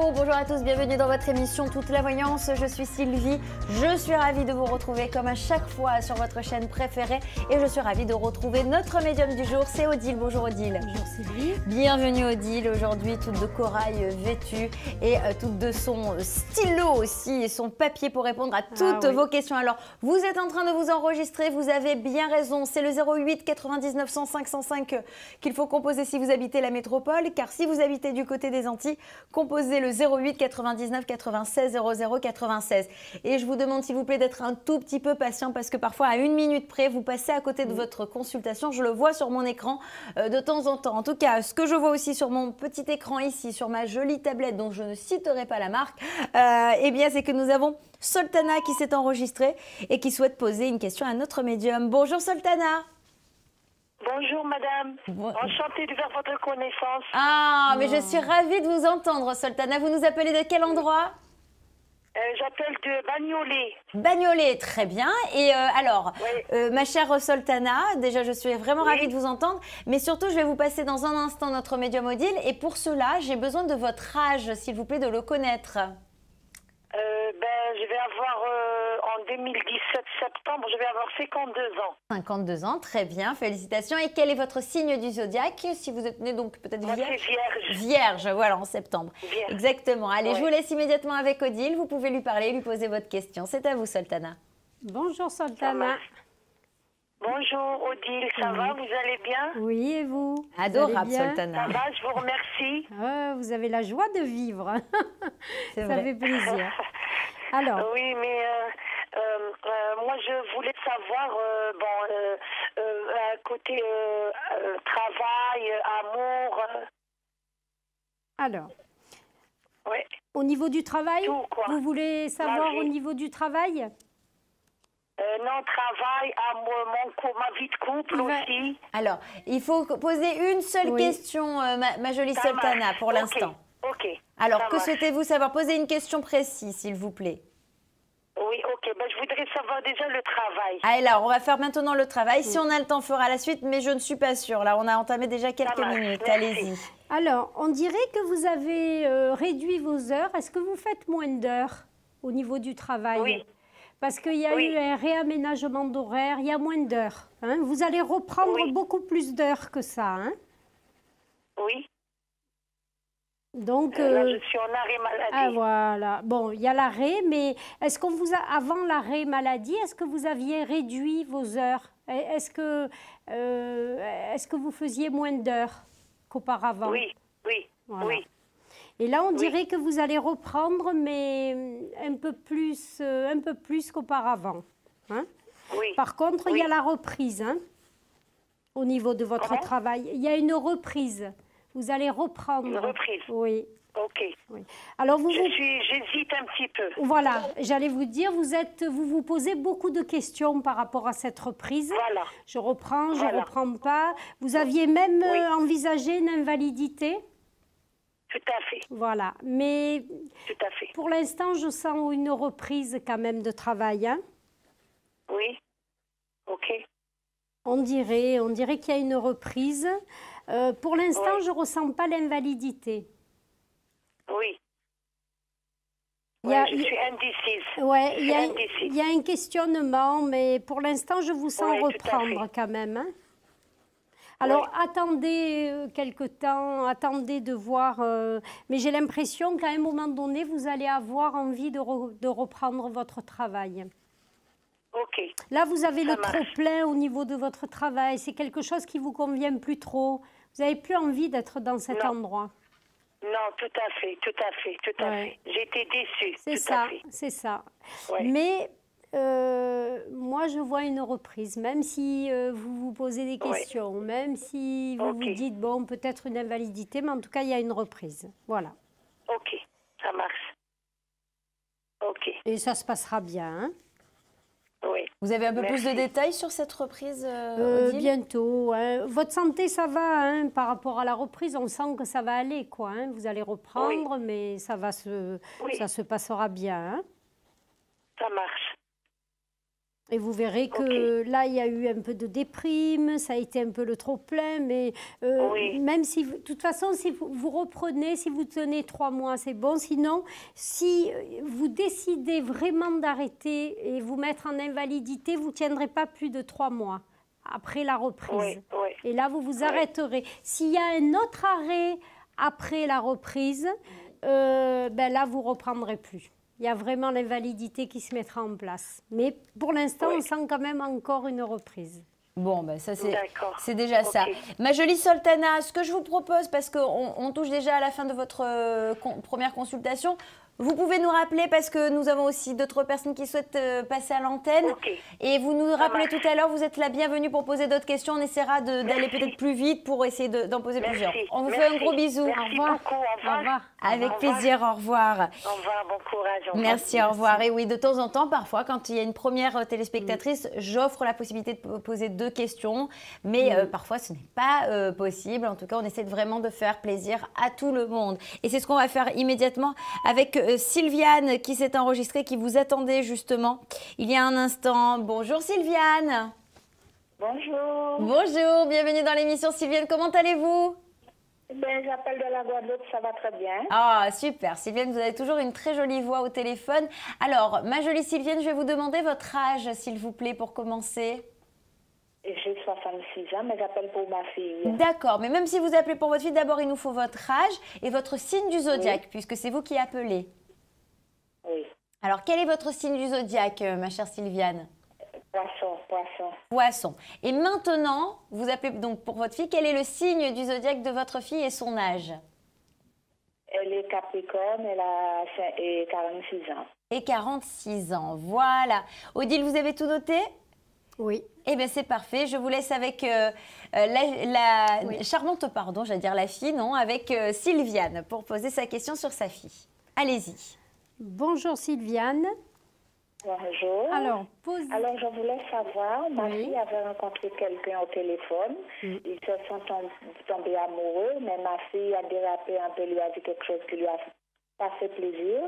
Bonjour à tous, bienvenue dans votre émission Toute la Voyance. Je suis Sylvie, je suis ravie de vous retrouver comme à chaque fois sur votre chaîne préférée et je suis ravie de retrouver notre médium du jour, c'est Odile. Bonjour Odile. Bonjour Sylvie. Bienvenue Odile, aujourd'hui toute de corail vêtue et toute de son stylo aussi et son papier pour répondre à toutes vos questions. Alors vous êtes en train de vous enregistrer, vous avez bien raison, c'est le 08 99 105 105 qu'il faut composer si vous habitez la métropole, car si vous habitez du côté des Antilles, composez le 08 99 96 00 96. Et je vous demande s'il vous plaît d'être un tout petit peu patient parce que parfois à 1 minute près, vous passez à côté de votre consultation. Je le vois sur mon écran de temps en temps. En tout cas, ce que je vois aussi sur mon petit écran ici, sur ma jolie tablette dont je ne citerai pas la marque, eh bien c'est que nous avons Soltana qui s'est enregistrée et qui souhaite poser une question à notre médium. Bonjour Soltana. Bonjour madame, enchantée de faire votre connaissance. Ah, mais je suis ravie de vous entendre Soltana. Vous nous appelez de quel endroit? J'appelle de Bagnolet. Bagnolet, très bien. Et alors, ma chère Soltana, déjà je suis vraiment ravie de vous entendre, mais surtout je vais vous passer dans un instant notre médium Odile et pour cela, j'ai besoin de votre âge, s'il vous plaît, de le connaître. Je vais avoir, en 2017 septembre, je vais avoir 52 ans. 52 ans, très bien, félicitations. Et quel est votre signe du zodiaque? Si vous êtes né donc peut-être vierge. Moi, c'est vierge. Vierge, voilà, en septembre. Vierge. Exactement. Allez, je vous laisse immédiatement avec Odile. Vous pouvez lui parler, lui poser votre question. C'est à vous, Soltana. Bonjour, Soltana. Bonjour, Odile. Ça va? Vous allez bien? Oui, et vous? Adorable, vous allez bien? Soltana. Ça va, je vous remercie. Vous avez la joie de vivre. Ça fait plaisir. Alors. Oui, mais moi, je voulais savoir, côté travail, amour. Alors. Au niveau du travail, tout, vous voulez savoir au niveau du travail? Non, travail, amour, ma vie de couple aussi. Alors, il faut poser une seule question, ma jolie Soltana, pour l'instant. Ok. Alors, que souhaitez-vous savoir? Posez une question précise, s'il vous plaît. Oui, ok. Je voudrais savoir déjà le travail. Alors, on va faire maintenant le travail. Si on a le temps, on fera la suite, mais je ne suis pas sûre. Là, on a entamé déjà quelques minutes. Allez-y. Alors, on dirait que vous avez réduit vos heures. Est-ce que vous faites moins d'heures au niveau du travail? Oui. Parce qu'il y a eu un réaménagement d'horaire, il y a moins d'heures. Hein? Vous allez reprendre beaucoup plus d'heures que ça. Hein? Oui. Donc, là, je suis en arrêt maladie. Ah, voilà. Bon, il y a l'arrêt, mais est-ce qu'on vous a, avant l'arrêt maladie, est-ce que vous aviez réduit vos heures? Est-ce que vous faisiez moins d'heures qu'auparavant? Oui, oui, voilà. Oui. Et là, on dirait que vous allez reprendre, mais un peu plus qu'auparavant. Hein? Oui. Par contre, il y a la reprise hein, au niveau de votre travail. Il y a une reprise. Vous allez reprendre. Une reprise. Oui. Ok. Oui. Alors j'hésite un petit peu. Voilà, j'allais vous dire, vous posez beaucoup de questions par rapport à cette reprise. Voilà. Je reprends, je ne reprends pas. Vous aviez même envisagé une invalidité? Tout à fait. Voilà, mais tout à fait. Pour l'instant, je sens une reprise quand même de travail. Hein? Oui, ok. On dirait qu'il y a une reprise. Pour l'instant, je ne ressens pas l'invalidité. Oui. Je suis indécise. Oui, il y a un questionnement, mais pour l'instant, je vous sens reprendre quand même. Hein? Alors, attendez quelque temps, attendez de voir. Mais j'ai l'impression qu'à un moment donné, vous allez avoir envie de reprendre votre travail. Ok. Là, vous avez le trop-plein au niveau de votre travail. C'est quelque chose qui ne vous convient plus trop. Vous n'avez plus envie d'être dans cet endroit. Non, tout à fait, tout à fait, tout à fait. J'ai été déçue. C'est ça, c'est ça. Ouais. Mais moi, je vois une reprise, même si vous vous posez des questions, même si vous vous dites, bon, peut-être une invalidité, mais en tout cas, il y a une reprise. Voilà. Ok, ça marche. Ok. Et ça se passera bien, hein? Oui. Vous avez un peu plus de détails sur cette reprise, Odile? Bientôt. Hein. Votre santé, ça va, hein, par rapport à la reprise. On sent que ça va aller, quoi. Hein. Vous allez reprendre, mais ça se passera bien. Hein. Ça marche. Et vous verrez que là, il y a eu un peu de déprime, ça a été un peu le trop-plein, mais même si, de toute façon, si vous reprenez, si vous tenez 3 mois, c'est bon. Sinon, si vous décidez vraiment d'arrêter et vous mettre en invalidité, vous ne tiendrez pas plus de 3 mois après la reprise. Et là, vous vous arrêterez. S'il y a un autre arrêt après la reprise, ben là, vous ne reprendrez plus. Il y a vraiment l'invalidité qui se mettra en place. Mais pour l'instant, on sent quand même encore une reprise. Bon, ben ça c'est déjà ça. Ma jolie Soltana, ce que je vous propose, parce qu'on touche déjà à la fin de votre première consultation, vous pouvez nous rappeler parce que nous avons aussi d'autres personnes qui souhaitent passer à l'antenne. Et vous nous rappelez tout à l'heure, vous êtes la bienvenue pour poser d'autres questions. On essaiera d'aller peut-être plus vite pour essayer d'en poser plusieurs. On vous fait un gros bisou. Merci au revoir. Beaucoup, au revoir. Avec plaisir, au revoir. Au revoir, bon courage. Merci, au revoir. Et oui, de temps en temps, parfois, quand il y a une première téléspectatrice, j'offre la possibilité de poser 2 questions. Mais parfois, ce n'est pas possible. En tout cas, on essaie vraiment de faire plaisir à tout le monde. Et c'est ce qu'on va faire immédiatement avec Sylviane qui s'est enregistrée, qui vous attendait justement il y a un instant. Bonjour Sylviane. Bonjour. Bonjour, bienvenue dans l'émission Sylviane. Comment allez-vous? J'appelle de la Guadeloupe, ça va très bien. Ah, super. Sylviane, vous avez toujours une très jolie voix au téléphone. Alors, ma jolie Sylviane, je vais vous demander votre âge, s'il vous plaît, pour commencer. J'ai 66 ans, mais j'appelle pour ma fille. D'accord, mais même si vous appelez pour votre fille, d'abord, il nous faut votre âge et votre signe du zodiaque, puisque c'est vous qui appelez. Oui. Alors, quel est votre signe du zodiaque, ma chère Sylviane? Poisson, poisson. Poisson. Et maintenant, vous appelez donc pour votre fille, quel est le signe du zodiaque de votre fille et son âge? Elle est Capricorne, elle a 46 ans. Et 46 ans, voilà. Odile, vous avez tout noté? Oui. Eh bien, c'est parfait. Je vous laisse avec la charmante, pardon, j'allais dire la fille, non, avec Sylviane pour poser sa question sur sa fille. Allez-y. Bonjour Sylviane. Bonjour. Alors, je voulais savoir, ma fille avait rencontré quelqu'un au téléphone. Ils se sont tombés amoureux, mais ma fille a dérapé un peu, lui a dit quelque chose qui lui a pas fait plaisir.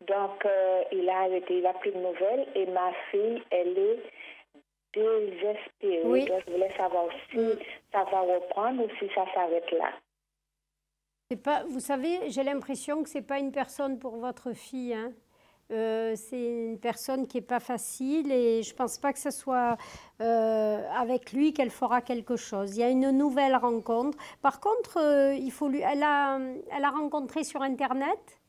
Donc, il a arrêté, il n'a plus de nouvelles. Et ma fille, elle est désespérée. Oui. Donc, je voulais savoir si ça va reprendre ou si ça s'arrête là. Vous savez, j'ai l'impression que ce n'est pas une personne pour votre fille. Hein. C'est une personne qui n'est pas facile et je ne pense pas que ce soit avec lui qu'elle fera quelque chose. Il y a une nouvelle rencontre. Par contre, elle a rencontré sur Internet?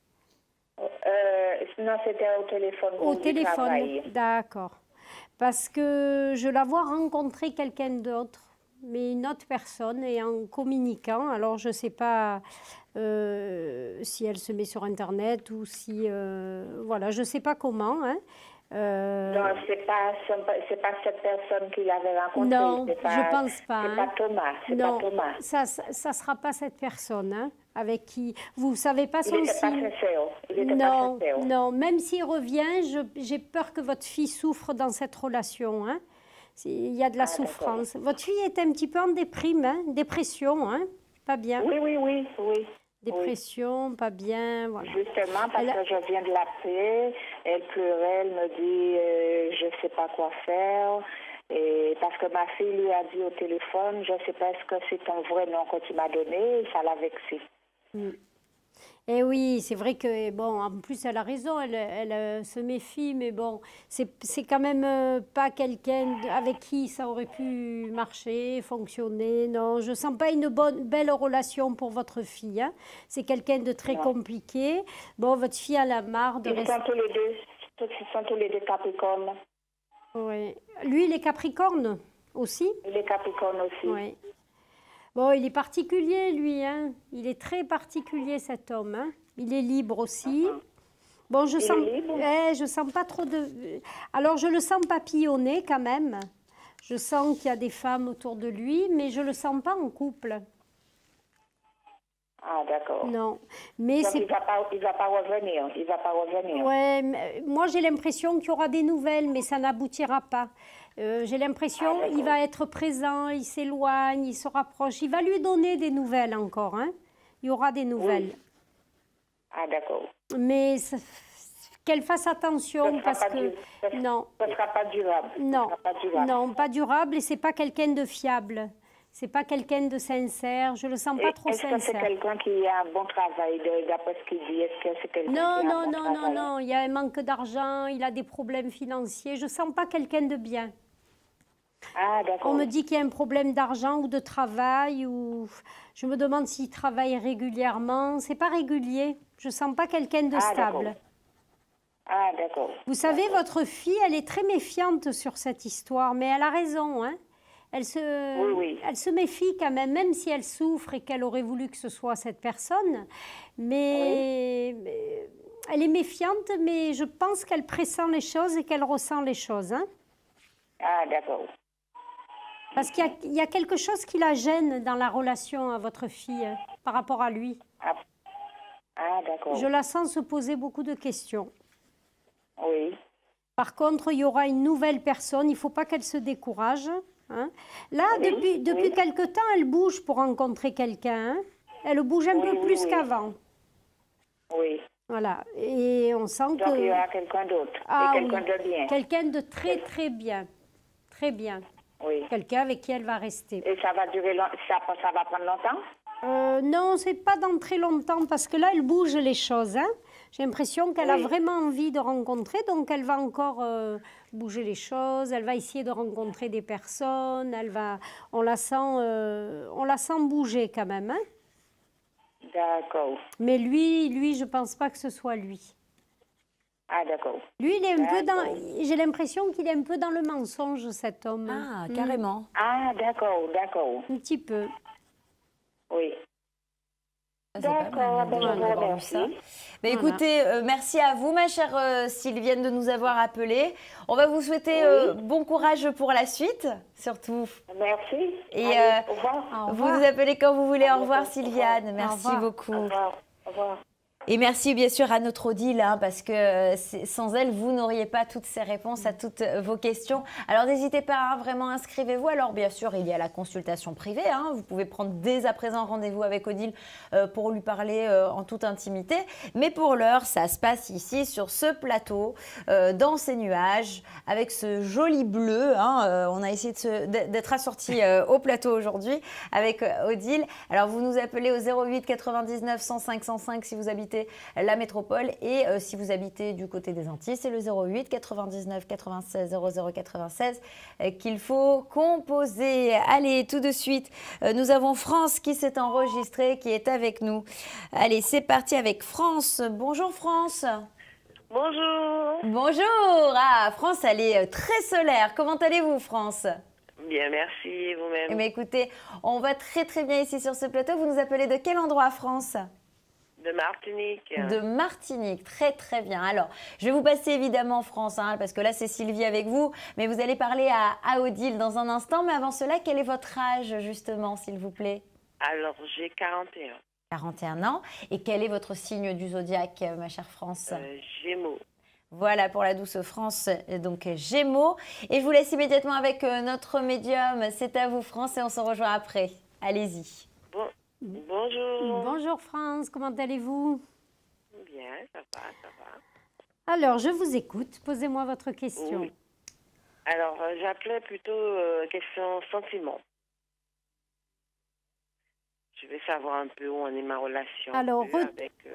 Non, c'était au téléphone. Au téléphone, d'accord. Parce que je la vois rencontrer quelqu'un d'autre, mais une autre personne, et en communiquant. Alors, je ne sais pas si elle se met sur Internet ou si... voilà, je ne sais pas comment. Hein. Non, c'est pas cette personne qui l'avait rencontrée. Non, je ne pense pas. C'est pas Thomas. Non, pas Thomas. Ça ne sera pas cette personne hein, avec qui... Vous ne savez pas son signe. Il était pas sincère. Non, même s'il revient, j'ai peur que votre fille souffre dans cette relation. Hein. Il y a de la souffrance. Votre fille est un petit peu en déprime, hein, dépression, hein, pas bien. Oui. Dépression, pas bien, voilà. Justement, parce que je viens de l'appeler, elle pleurait, elle me dit je ne sais pas quoi faire. Et parce que ma fille lui a dit au téléphone, je ne sais pas est-ce que c'est ton vrai nom que tu m'as donné, et ça l'a vexée. Et oui, c'est vrai que, bon, en plus, elle a raison, elle se méfie, mais bon, c'est quand même pas quelqu'un avec qui ça aurait pu marcher, fonctionner. Non, je sens pas une belle relation pour votre fille. Hein. C'est quelqu'un de très compliqué. Bon, votre fille, elle a marre de rester... Ils sont tous les deux Capricornes. Oui. Lui, il est Capricorne aussi? Il est Capricorne aussi. Oui. Bon, il est particulier, lui. Hein. Il est très particulier, cet homme. Hein. Il est libre aussi. Bon, je sens pas trop de... Alors, je le sens papillonner quand même. Je sens qu'il y a des femmes autour de lui, mais je le sens pas en couple. Ah, d'accord. Non. Mais donc, il va pas revenir. Il va pas revenir. Ouais, moi j'ai l'impression qu'il y aura des nouvelles, mais ça n'aboutira pas. J'ai l'impression qu'il va être présent, il s'éloigne, il se rapproche. Il va lui donner des nouvelles encore. Hein. Il y aura des nouvelles. Oui. Ah, d'accord. Mais qu'elle fasse attention parce que non. Ça ne sera pas durable. Non, pas durable. Non, pas durable et c'est pas quelqu'un de fiable. C'est pas quelqu'un de sincère. Je le sens pas trop sincère. Est-ce que c'est quelqu'un qui a un bon travail d'après ce qu'il dit? Est-ce que c'est quelqu'un non, qui a non, un bon non, travail? non, non. Il y a un manque d'argent. Il a des problèmes financiers. Je sens pas quelqu'un de bien. Ah, d'accord. On me dit qu'il y a un problème d'argent ou de travail ou je me demande s'il travaille régulièrement. C'est pas régulier. Je sens pas quelqu'un de stable. Ah, d'accord. Vous savez, votre fille, elle est très méfiante sur cette histoire, mais elle a raison, hein. Elle se méfie quand même, même si elle souffre et qu'elle aurait voulu que ce soit cette personne. Mais elle est méfiante, mais je pense qu'elle pressent les choses et qu'elle ressent les choses, hein. Ah, d'accord. Parce qu'il y a quelque chose qui la gêne dans la relation à votre fille par rapport à lui. Ah, d'accord. Je la sens se poser beaucoup de questions. Oui. Par contre, il y aura une nouvelle personne. Il ne faut pas qu'elle se décourage. Hein. Là, depuis quelque temps, elle bouge pour rencontrer quelqu'un. Hein. Elle bouge un peu plus qu'avant. Oui. Voilà. Et on sent que... Donc, il y aura quelqu'un d'autre. Ah, quelqu'un de bien. Quelqu'un de très, très bien. Très bien. Oui. Quelqu'un avec qui elle va rester. Et ça va durer ça va prendre longtemps? Non, c'est pas dans très longtemps parce que là, elle bouge les choses. Hein. J'ai l'impression qu'elle a vraiment envie de rencontrer, donc elle va encore bouger les choses. Elle va essayer de rencontrer des personnes. On la sent bouger quand même. Hein. D'accord. Mais lui, je pense pas que ce soit lui. Ah, d'accord. Lui, il est un peu dans... J'ai l'impression qu'il est un peu dans le mensonge, cet homme. Ah, carrément. Ah, d'accord, d'accord. Un petit peu. Oui. D'accord, d'avoir vu ça. Mais écoutez, merci à vous, ma chère Sylviane, de nous avoir appelés. On va vous souhaiter bon courage pour la suite, surtout. Merci. Et allez, au revoir. Vous nous appelez quand vous voulez. Au revoir, Sylviane. Merci beaucoup. Au revoir. Au revoir. Et merci bien sûr à notre Odile, hein, parce que sans elle, vous n'auriez pas toutes ces réponses à toutes vos questions. Alors n'hésitez pas, hein, vraiment inscrivez-vous. Alors bien sûr, il y a la consultation privée. Hein, vous pouvez prendre dès à présent rendez-vous avec Odile pour lui parler en toute intimité. Mais pour l'heure, ça se passe ici sur ce plateau, dans ces nuages, avec ce joli bleu. Hein, on a essayé d'être assorti au plateau aujourd'hui avec Odile. Alors vous nous appelez au 08 99 105 105 si vous habitez la métropole et si vous habitez du côté des Antilles, c'est le 08 99 96 00 96 qu'il faut composer. Allez, tout de suite, nous avons France qui s'est enregistrée, qui est avec nous. Allez, c'est parti avec France. Bonjour France. Bonjour. Bonjour. Ah, France, elle est très solaire. Comment allez-vous, France ? Bien, merci. Et vous-même ? Mais écoutez, on va très très bien ici sur ce plateau. Vous nous appelez de quel endroit, France ? De Martinique. De Martinique, très très bien. Alors, je vais vous passer évidemment France, hein, parce que là c'est Sylvie avec vous, mais vous allez parler à Odile dans un instant. Mais avant cela, quel est votre âge justement, s'il vous plaît ? Alors, j'ai 41. 41 ans. Et quel est votre signe du zodiaque, ma chère France ? Gémeaux. Voilà pour la douce France, donc Gémeaux. Et je vous laisse immédiatement avec notre médium. C'est à vous France et on se rejoint après. Allez-y. Bonjour. Bonjour France, comment allez-vous ? Bien, ça va. Alors, je vous écoute. Posez-moi votre question. Oui. Alors, j'appelais plutôt question sentiment. Je vais savoir un peu où en est ma relation. Alors,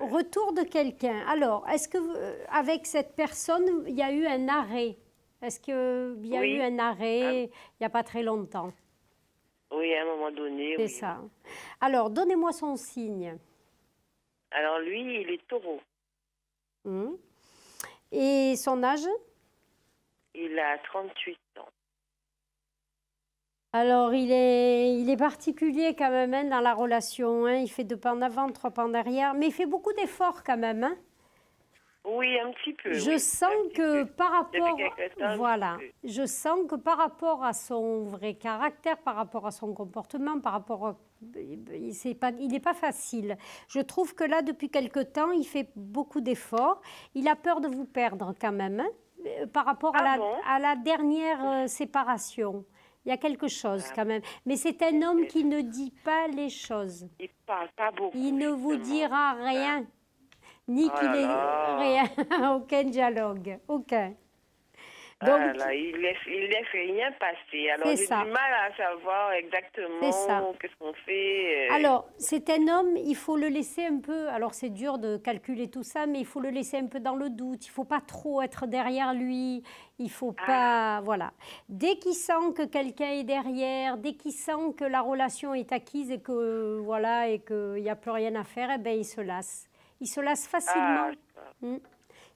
retour de quelqu'un. Alors, est-ce que avec cette personne, il y a eu un arrêt ? Est-ce qu'il y a eu un arrêt il n'y a pas très longtemps ? Oui, à un moment donné. C'est ça. Alors, donnez-moi son signe. Alors, lui, il est taureau. Et son âge ? Il a 38 ans. Alors, il est particulier quand même hein, dans la relation. Hein. Il fait 2 pas en avant, 3 pas en arrière. Mais il fait beaucoup d'efforts quand même. Hein. Oui, un petit peu. Je sens que par rapport, voilà, je sens que par rapport à son vrai caractère, par rapport à son comportement, par rapport à, il n'est pas facile. Je trouve que là, depuis quelque temps, il fait beaucoup d'efforts. Il a peur de vous perdre quand même, hein, par rapport à la dernière séparation. Il y a quelque chose quand même. Mais c'est un homme qui ne dit pas les choses. Il parle pas beaucoup. Il ne vous dira rien. Ni qu'il ait rien, aucun dialogue, aucun. Donc, il laisse rien passer. Alors, j'ai du mal à savoir exactement qu'est-ce qu'on fait. Alors, c'est un homme, il faut le laisser un peu, alors c'est dur de calculer tout ça, mais il faut le laisser un peu dans le doute. Il ne faut pas trop être derrière lui. Il ne faut pas, voilà. Dès qu'il sent que quelqu'un est derrière, dès qu'il sent que la relation est acquise et que, voilà, et qu'il n'y a plus rien à faire, eh ben, il se lasse. Il se lasse facilement,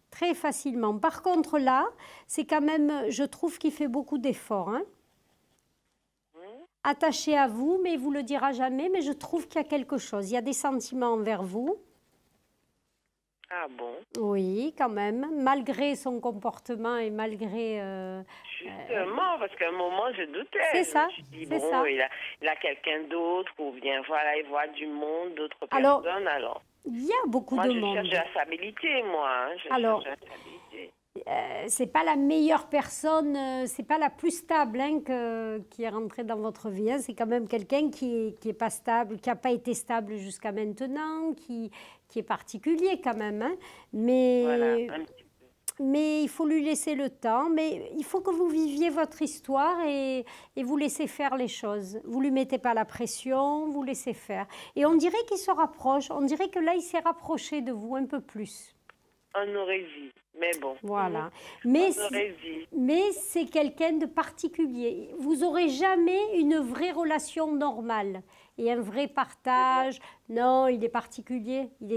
très facilement. Par contre, là, c'est quand même, je trouve qu'il fait beaucoup d'efforts. Hein. Attaché à vous, mais il ne vous le dira jamais, mais je trouve qu'il y a quelque chose. Il y a des sentiments envers vous. Ah bon? Oui, quand même, malgré son comportement et malgré... Justement, parce qu'à un moment, je doutais. C'est ça, c'est ça. Il a quelqu'un d'autre, ou bien voilà, il voit du monde, d'autres personnes, alors... Il y a beaucoup de monde. Moi, je cherche la stabilité, moi. Hein. Alors, c'est pas la meilleure personne, c'est pas la plus stable hein, qui est rentrée dans votre vie. Hein. C'est quand même quelqu'un qui est pas stable, qui n'a pas été stable jusqu'à maintenant, qui est particulier quand même. Hein. Mais, voilà, un petit peu. Mais il faut lui laisser le temps. Mais il faut que vous viviez votre histoire et vous laissez faire les choses. Vous ne lui mettez pas la pression, vous laissez faire. Et on dirait qu'il se rapproche. On dirait que là, il s'est rapproché de vous un peu plus. On aurait vu, mais bon. Voilà. Mais c'est quelqu'un de particulier. Vous n'aurez jamais une vraie relation normale et un vrai partage. Non, il est particulier. Il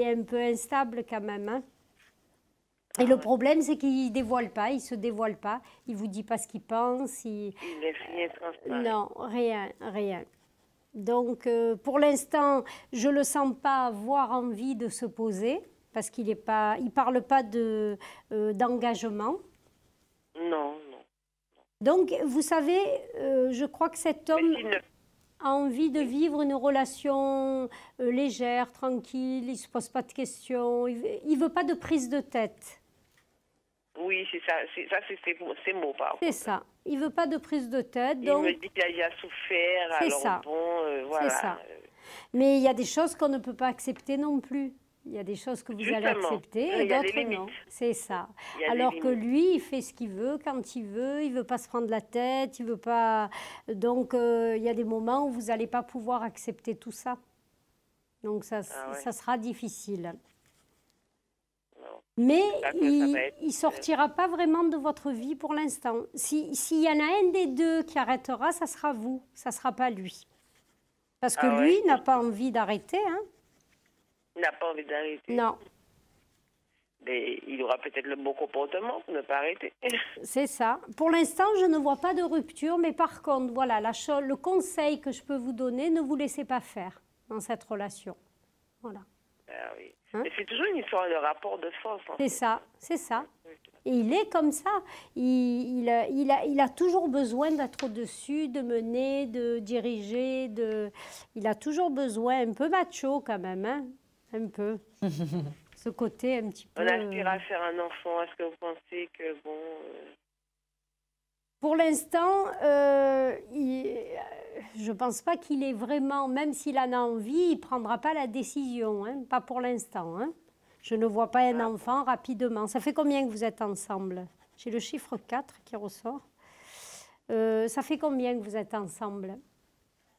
est un peu instable quand même. Hein. Et le problème, c'est qu'il ne dévoile pas, il ne se dévoile pas, il ne vous dit pas ce qu'il pense. Il laisse rien transparaître. Non, rien. Donc, pour l'instant, je ne le sens pas avoir envie de se poser, parce qu'il ne parle pas d'engagement. Non. Donc, vous savez, je crois que cet homme a envie de vivre une relation légère, tranquille, il ne se pose pas de questions, il ne veut pas de prise de tête. Oui, c'est ça, c'est ses mots, par contre. C'est ça, il ne veut pas de prise de tête. Il me dit qu'il a déjà souffert, alors ça. Bon, voilà. C'est ça. Mais il y a des choses qu'on ne peut pas accepter non plus. Il y a des choses que vous allez accepter et d'autres non. C'est ça. Alors que lui, il fait ce qu'il veut, quand il ne veut pas se prendre la tête, il veut pas... Donc, il y a des moments où vous n'allez pas pouvoir accepter tout ça. Donc, ça sera difficile. Mais il ne sortira pas vraiment de votre vie pour l'instant. S'il y en a un des deux qui arrêtera, ça sera vous, ça ne sera pas lui. Parce que lui n'a pas envie d'arrêter. Hein. Il n'a pas envie d'arrêter. Non. Mais il aura peut-être le bon comportement pour ne pas arrêter. C'est ça. Pour l'instant, je ne vois pas de rupture, mais par contre, voilà, le conseil que je peux vous donner, ne vous laissez pas faire dans cette relation. Voilà. Ah oui. Hein? Mais c'est toujours une histoire de rapport de force. C'est ça. Et il est comme ça. Il a toujours besoin d'être au-dessus, de mener, de diriger. Il a toujours besoin, un peu macho quand même, hein, un peu. Ce côté un petit peu... On aspire à faire un enfant. Est-ce que vous pensez que, bon... Pour l'instant, je ne pense pas qu'il est vraiment... Même s'il en a envie, il ne prendra pas la décision. Hein, pas pour l'instant. Hein. Je ne vois pas un enfant rapidement. Ça fait combien que vous êtes ensemble? J'ai le chiffre 4 qui ressort. Ça fait combien que vous êtes ensemble?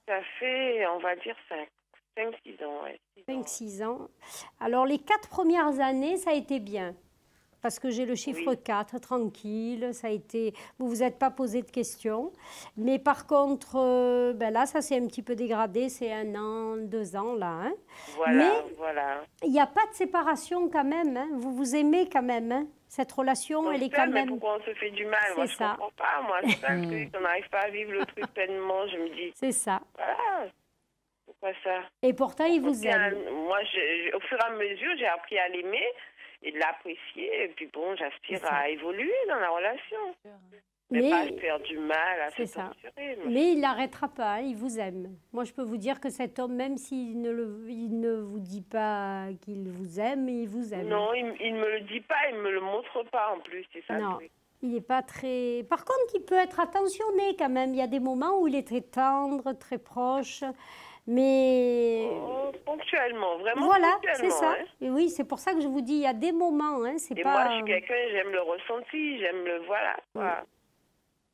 Ça fait, on va dire, 5-6 ans. Ouais, 5-6 ans. Alors, les 4 premières années, ça a été bien. Parce que j'ai le chiffre 4, tranquille, ça a été... Vous vous êtes pas posé de questions. Mais par contre, là, ça s'est un petit peu dégradé, c'est 1 an, 2 ans, là. Hein. Voilà. Il n'y a pas de séparation quand même. Hein. Vous vous aimez quand même. Hein. Cette relation, elle est quand même... Mais pourquoi on se fait du mal? Moi, je ne comprends pas. Moi, c'est ça le truc. On n'arrive pas à vivre le truc pleinement, je me dis. C'est ça. Voilà. Pourquoi ça? Et pourtant, il vous aime. Moi, au fur et à mesure, j'ai appris à l'aimer. et de l'apprécier. Et puis bon, j'aspire à évoluer dans la relation. Mais pas faire du mal à se torturer. Mais il n'arrêtera pas, hein, il vous aime. Moi, je peux vous dire que cet homme, même s'il ne vous dit pas qu'il vous aime, il vous aime. Non, il ne me le dit pas, il ne me le montre pas en plus, c'est ça. Non, il n'est pas très... Par contre, il peut être attentionné quand même. Il y a des moments où il est très tendre, très proche, mais... Oh, ponctuellement, vraiment voilà, ponctuellement. C'est ça. Hein. Et oui, c'est pour ça que je vous dis, il y a des moments, hein, c'est pas... pas... moi, je suis quelqu'un, j'aime le ressenti, j'aime le... Voilà, voilà.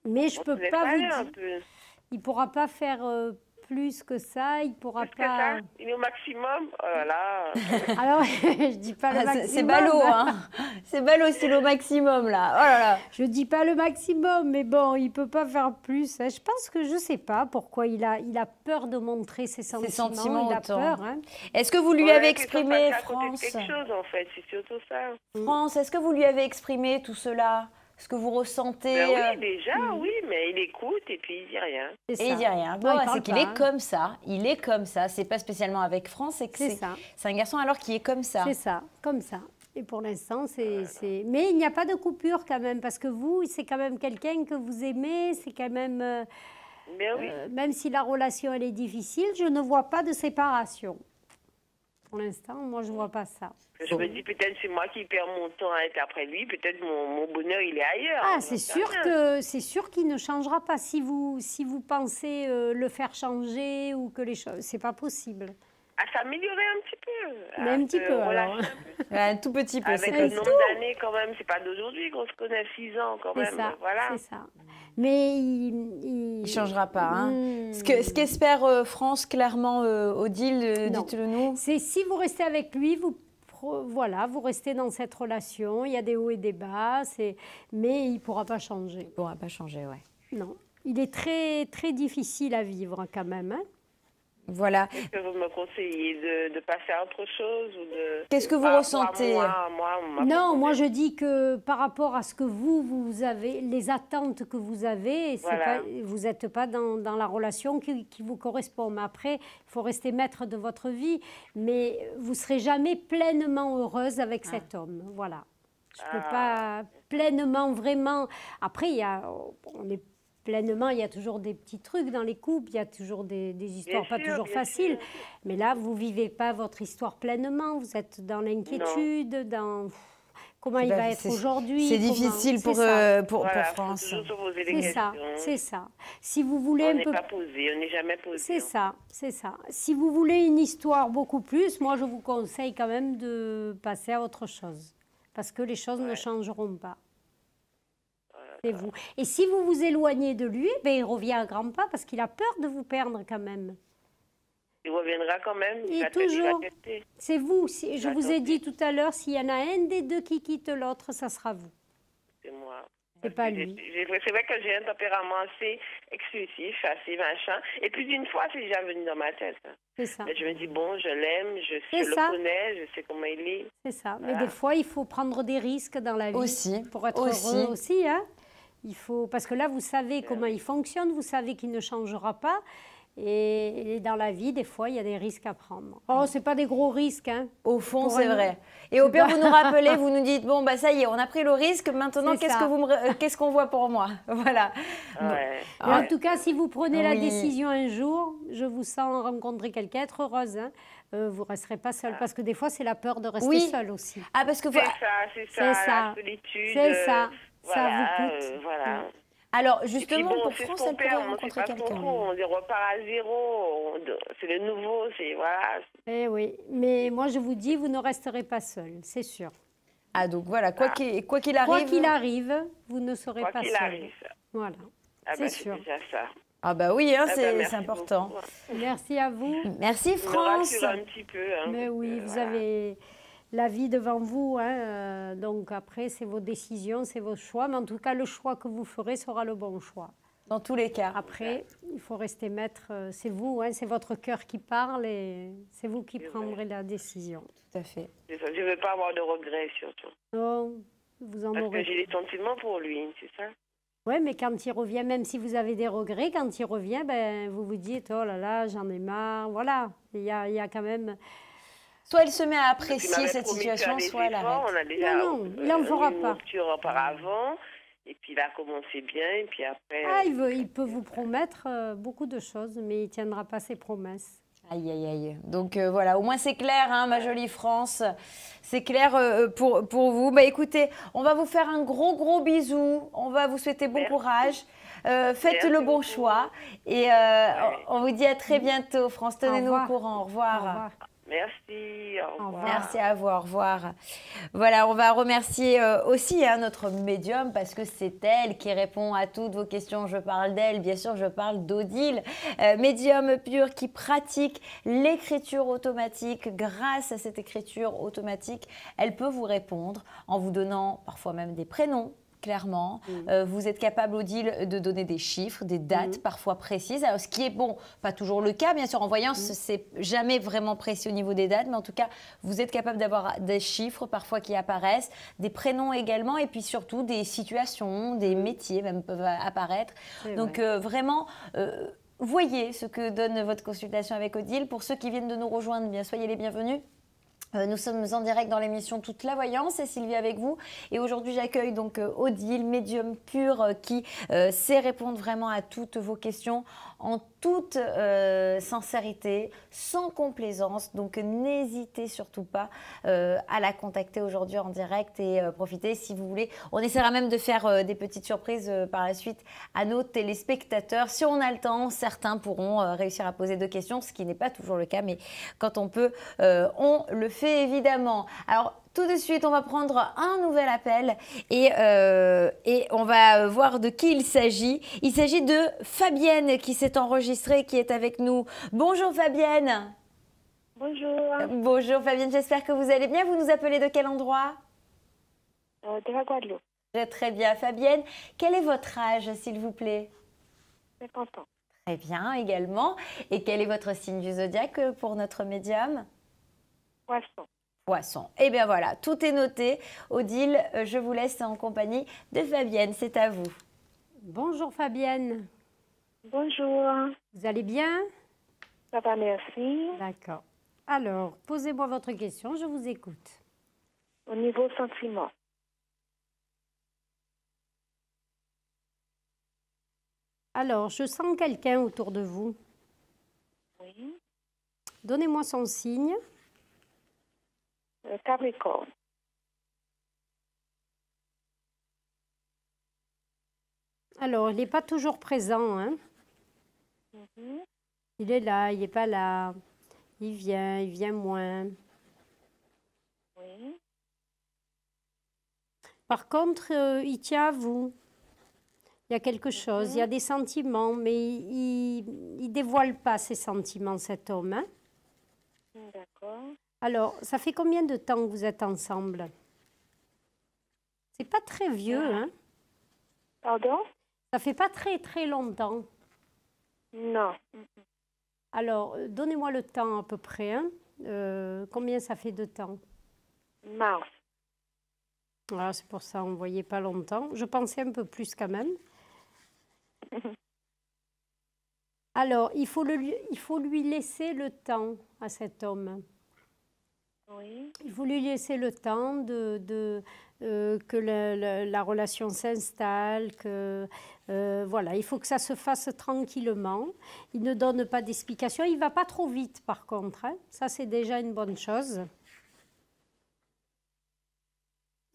Mais je ne peux pas vous dire... Il ne pourra pas faire plus que ça, il ne pourra plus pas... Que ça. Il est au maximum, oh là là. Alors, je ne dis pas le maximum. C'est ballot, hein. C'est ballot, c'est le maximum, là. Oh là là. Je ne dis pas le maximum, mais bon, il ne peut pas faire plus. Hein. Je pense que je ne sais pas pourquoi il a peur de montrer ses sentiments. Ses sentiments il a autant. Peur. Hein. Est-ce que vous lui avez exprimé, France quelque chose, en fait, c'est surtout ça. France, est-ce que vous lui avez exprimé tout cela? Ce que vous ressentez oui, déjà, oui, mais il écoute et puis il dit rien. Et il dit rien. Bon, c'est qu'il est comme ça. Il est comme ça. C'est pas spécialement avec France, c'est un garçon alors qui est comme ça. C'est ça, comme ça. Et pour l'instant, c'est... Mais il n'y a pas de coupure quand même, parce que vous, c'est quand même quelqu'un que vous aimez, c'est quand même... même si la relation, elle est difficile, je ne vois pas de séparation. Pour l'instant, moi, je ne vois pas ça. Je me dis, peut-être c'est moi qui perds mon temps à être après lui, peut-être mon bonheur, il est ailleurs. Ah, c'est sûr qu'il ne changera pas. Si vous pensez le faire changer ou que les choses... C'est pas possible. À s'améliorer un petit peu. Mais un petit peu, alors. Un tout petit peu. Avec le nombre d'années, quand même, c'est pas d'aujourd'hui qu'on se connaît, 6 ans, quand même. Ça, voilà. C'est ça. Mais il ne changera pas. Hein. Ce qu'espère France, clairement, Odile, dites-le nous. C'est si vous restez avec lui, vous restez dans cette relation. Il y a des hauts et des bas, mais il ne pourra pas changer. Il ne pourra pas changer, oui. Non. Il est très, très difficile à vivre quand même. Hein. Voilà. Est-ce que vous me conseillez de passer à autre chose ou de... Qu'est-ce que vous ressentez? Non, moi je dis que par rapport à ce que vous avez, les attentes que vous avez, vous n'êtes pas dans la relation qui vous correspond. Mais après, il faut rester maître de votre vie, mais vous ne serez jamais pleinement heureuse avec cet homme. Voilà. Je ne peux pas pleinement, vraiment... Après, on est pleinement, il y a toujours des petits trucs dans les couples, il y a toujours des histoires pas toujours faciles. Mais là, vous ne vivez pas votre histoire pleinement, vous êtes dans l'inquiétude, dans comment il va être aujourd'hui. C'est difficile pour France. C'est ça. Si vous voulez... On n'est pas posé, on n'est jamais posé. C'est ça. Si vous voulez une histoire beaucoup plus, moi je vous conseille quand même de passer à autre chose. Parce que les choses ne changeront pas. C'est vous. Et si vous vous éloignez de lui, il revient à grands pas parce qu'il a peur de vous perdre quand même. Il reviendra quand même. Et toujours. C'est vous. Je vous ai dit tout à l'heure, s'il y en a un des deux qui quitte l'autre, ça sera vous. C'est moi. C'est pas lui. C'est vrai que j'ai un tempérament assez exclusif, assez machin. Et plus d'une fois, c'est déjà venu dans ma tête. C'est ça. Mais je me dis, bon, je l'aime, je le connais, je sais comment il est. C'est ça. Voilà. Mais des fois, il faut prendre des risques dans la vie. Aussi. Pour être heureux aussi, hein. Il faut, parce que là, vous savez comment il fonctionne, vous savez qu'il ne changera pas. Et dans la vie, des fois, il y a des risques à prendre. Oh, ce n'est pas des gros risques. Hein. Au fond, c'est vrai. Et au pire, vous nous rappelez, vous nous dites, bon, ça y est, on a pris le risque, maintenant, qu'est-ce qu'on voit pour moi? Voilà. Ouais. Bon. En tout cas, si vous prenez la décision un jour, je vous sens rencontrer quelqu'un, être heureuse, hein. Vous ne resterez pas seule. Parce que des fois, c'est la peur de rester seule aussi. Ah, parce que... C'est ça, la solitude. C'est ça. Voilà, ça vous coûte. Voilà. Alors, justement, pour France, elle pourrait rencontrer quelqu'un. On repart à zéro, c'est le nouveau, c'est... Voilà. Eh oui, mais moi, je vous dis, vous ne resterez pas seul, c'est sûr. Ah, donc voilà, quoi qu'il arrive... Quoi qu'il arrive, vous ne serez pas seul. Quoi qu'il arrive. Voilà, c'est sûr. C'est déjà ça. Ah bah oui, hein, c'est important. Beaucoup. Merci à vous. Merci France. Vous me rassurez un petit peu. Hein, mais oui, vous avez la vie devant vous. Hein, donc après, c'est vos décisions, c'est vos choix. Mais en tout cas, le choix que vous ferez sera le bon choix. Dans tous les cas. Après, il faut rester maître. C'est vous, hein, c'est votre cœur qui parle et c'est vous qui prendrez la décision. Tout à fait. Je ne veux pas avoir de regrets surtout. Non, vous en aurez. Parce que j'ai des sentiments pour lui, c'est ça? Oui, mais quand il revient, même si vous avez des regrets, quand il revient, vous vous dites, oh là là, j'en ai marre. Voilà, il y a quand même... Soit elle se met à apprécier cette situation, soit elle arrête. On a déjà non, il n'en fera pas. Rupture auparavant, et puis il a commencé bien, et puis après... Ah, il peut vous promettre beaucoup de choses, mais il ne tiendra pas ses promesses. Aïe, aïe, aïe. Donc voilà, au moins c'est clair, hein, ma jolie France. C'est clair pour vous. Bah, écoutez, on va vous faire un gros bisou. On va vous souhaiter bon courage. Faites le bon choix. Et on vous dit à très bientôt, France. Tenez-nous au courant. Au revoir. Au revoir. Merci, au revoir. Merci à vous, au revoir. Voilà, on va remercier aussi notre médium parce que c'est elle qui répond à toutes vos questions. Je parle d'elle, bien sûr, je parle d'Odile, médium pur qui pratique l'écriture automatique. Grâce à cette écriture automatique, elle peut vous répondre en vous donnant parfois même des prénoms. Clairement, vous êtes capable, Odile, de donner des chiffres, des dates parfois précises. Alors, ce qui est bon, pas toujours le cas, bien sûr, en voyance, c'est jamais vraiment précis au niveau des dates, mais en tout cas, vous êtes capable d'avoir des chiffres parfois qui apparaissent, des prénoms également, et puis surtout des situations, des métiers même peuvent apparaître. Donc, vraiment... voyez ce que donne votre consultation avec Odile. Pour ceux qui viennent de nous rejoindre, bien soyez les bienvenus. Nous sommes en direct dans l'émission Toute la Voyance, c'est Sylvie avec vous. Et aujourd'hui, j'accueille donc Odile, médium pur, qui sait répondre vraiment à toutes vos questions en toute sincérité, sans complaisance. Donc, n'hésitez surtout pas à la contacter aujourd'hui en direct et profitez si vous voulez. On essaiera même de faire des petites surprises par la suite à nos téléspectateurs. Si on a le temps, certains pourront réussir à poser 2 questions, ce qui n'est pas toujours le cas, mais quand on peut, on le fait évidemment. Alors, tout de suite, on va prendre un nouvel appel et on va voir de qui il s'agit. Il s'agit de Fabienne qui s'est enregistrée, qui est avec nous. Bonjour Fabienne. Bonjour. Bonjour Fabienne, j'espère que vous allez bien. Vous nous appelez de quel endroit? De la Guadeloupe. Très bien. Fabienne, quel est votre âge, s'il vous plaît? 50 ans. Très bien, également. Et quel est votre signe du zodiaque pour notre médium? Poisson. Poisson. Eh bien voilà, tout est noté. Odile, je vous laisse en compagnie de Fabienne. C'est à vous. Bonjour Fabienne. Bonjour. Vous allez bien? Ça va, merci. D'accord. Alors, posez-moi votre question, je vous écoute. Au niveau sentiment. Alors, je sens quelqu'un autour de vous. Oui. Donnez-moi son signe. Capricorne. Alors, il n'est pas toujours présent, hein? Il est là, il n'est pas là. Il vient moins. Oui. Par contre, il tient à vous. Il y a quelque chose, il y a des sentiments, mais il ne dévoile pas ses sentiments, cet homme. Hein? D'accord. Alors, ça fait combien de temps que vous êtes ensemble? C'est pas très vieux, hein? Pardon? Ça fait pas très longtemps. Non. Alors, donnez-moi le temps à peu près. Hein? Combien ça fait de temps? Mars. Voilà, c'est pour ça, on ne voyait pas longtemps. Je pensais un peu plus quand même. Alors, il faut lui laisser le temps à cet homme. Oui. Il faut lui laisser le temps que la relation s'installe, voilà, il faut que ça se fasse tranquillement. Il ne donne pas d'explication. Il ne va pas trop vite, par contre. Hein. Ça, c'est déjà une bonne chose.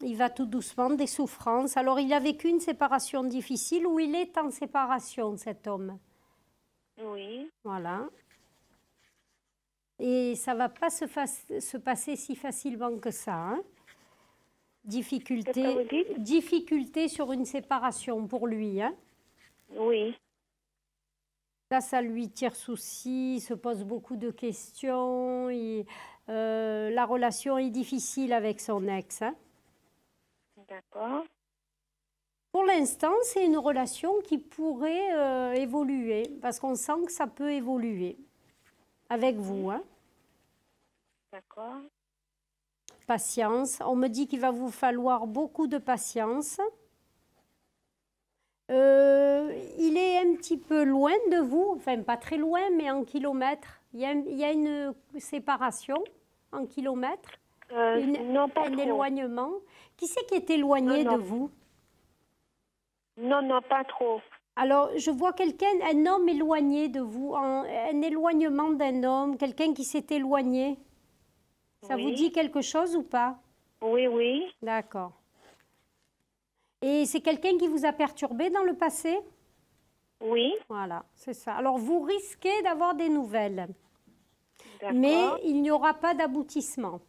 Il va tout doucement, des souffrances. Alors, il a vécu une séparation difficile ou il est en séparation, cet homme? Oui. Voilà. Et ça ne va pas se passer si facilement que ça. Hein. Difficulté sur une séparation pour lui. Hein. Oui. Ça lui tire souci, il se pose beaucoup de questions. La relation est difficile avec son ex. Hein. D'accord. Pour l'instant, c'est une relation qui pourrait évoluer, parce qu'on sent que ça peut évoluer avec vous. Hein. D'accord. Patience. On me dit qu'il va vous falloir beaucoup de patience. Il est un petit peu loin de vous, enfin pas très loin, mais en kilomètres. Il y a une séparation en kilomètres? Non, pas un trop. éloignement. Qui c'est qui est éloigné de vous? Non, non, pas trop. Alors, je vois quelqu'un, un homme éloigné de vous, un éloignement d'un homme, quelqu'un qui s'est éloigné. Ça vous dit quelque chose ou pas? Oui, oui. D'accord. Et c'est quelqu'un qui vous a perturbé dans le passé? Oui. Voilà, c'est ça. Alors, vous risquez d'avoir des nouvelles. D'accord. Mais il n'y aura pas d'aboutissement.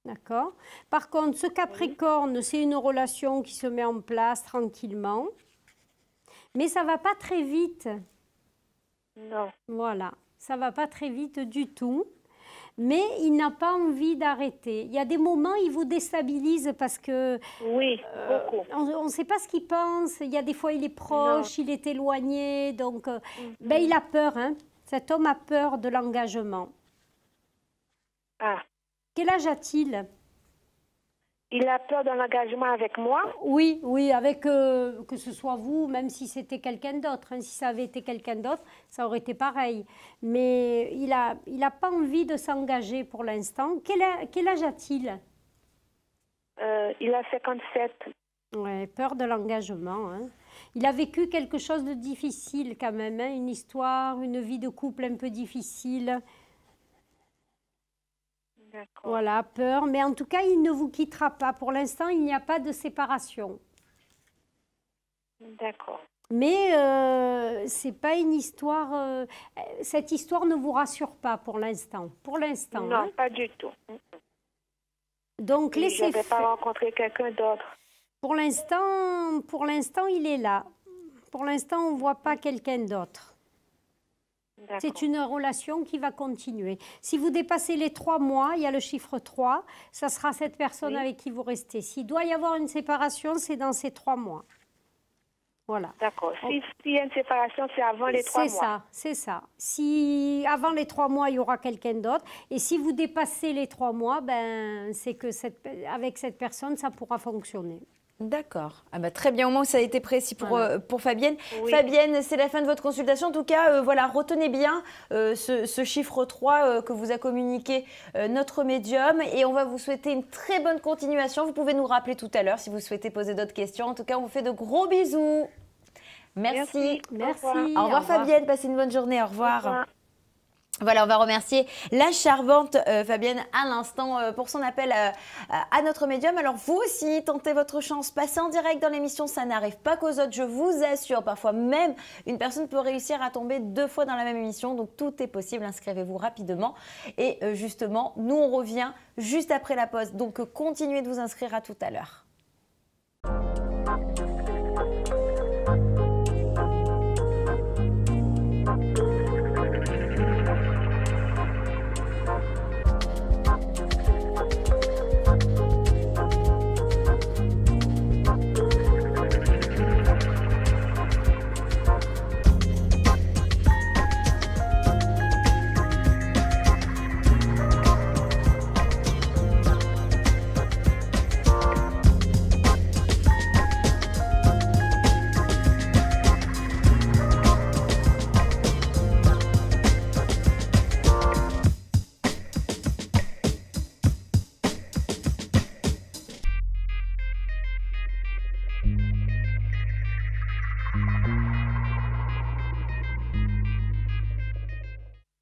D'accord. Par contre, ce Capricorne, c'est une relation qui se met en place tranquillement. Mais ça ne va pas très vite. Non. Voilà, ça ne va pas très vite du tout. Mais il n'a pas envie d'arrêter. Il y a des moments, il vous déstabilise parce que... Oui, beaucoup. On ne sait pas ce qu'il pense. Il y a des fois, il est proche, il est éloigné. Donc, ben, il a peur. Hein. Cet homme a peur de l'engagement. Ah. Quel âge a-t-il? Il a peur de l'engagement avec moi? Oui, oui, avec que ce soit vous, même si c'était quelqu'un d'autre. Hein. Si ça avait été quelqu'un d'autre, ça aurait été pareil. Mais il a pas envie de s'engager pour l'instant. Quel âge a-t-il? Il a 57. Ouais, peur de l'engagement. Hein. Il a vécu quelque chose de difficile quand même, hein. Une histoire, une vie de couple un peu difficile. Voilà, peur. Mais en tout cas, il ne vous quittera pas. Pour l'instant, il n'y a pas de séparation. D'accord. Mais ce n'est pas une histoire... cette histoire ne vous rassure pas pour l'instant. Pour l'instant. Non, hein. pas du tout. Donc, laissez faire. Je ne vais pas faire. rencontrer quelqu'un d'autre. Pour l'instant, il est là. Pour l'instant, on ne voit pas quelqu'un d'autre. C'est une relation qui va continuer. Si vous dépassez les 3 mois, il y a le chiffre 3, ça sera cette personne avec qui vous restez. S'il doit y avoir une séparation, c'est dans ces 3 mois. Voilà. D'accord. S'il y a une séparation, c'est avant les 3 mois. C'est ça, c'est ça. Si avant les 3 mois, il y aura quelqu'un d'autre. Et si vous dépassez les 3 mois, ben, c'est que avec cette personne, ça pourra fonctionner. D'accord. Ah bah très bien, au moins ça a été précis pour Fabienne. Oui. Fabienne, c'est la fin de votre consultation. En tout cas, voilà, retenez bien ce chiffre 3 que vous a communiqué notre médium. Et on va vous souhaiter une très bonne continuation. Vous pouvez nous rappeler tout à l'heure si vous souhaitez poser d'autres questions. En tout cas, on vous fait de gros bisous. Merci. Merci. Au revoir Fabienne, passez une bonne journée. Au revoir. Voilà, on va remercier la charmante Fabienne à l'instant pour son appel à notre médium. Alors vous aussi, tentez votre chance, passez en direct dans l'émission, ça n'arrive pas qu'aux autres, je vous assure. Parfois même, une personne peut réussir à tomber 2 fois dans la même émission, donc tout est possible, inscrivez-vous rapidement. Et justement, nous on revient juste après la pause, donc continuez de vous inscrire, à tout à l'heure.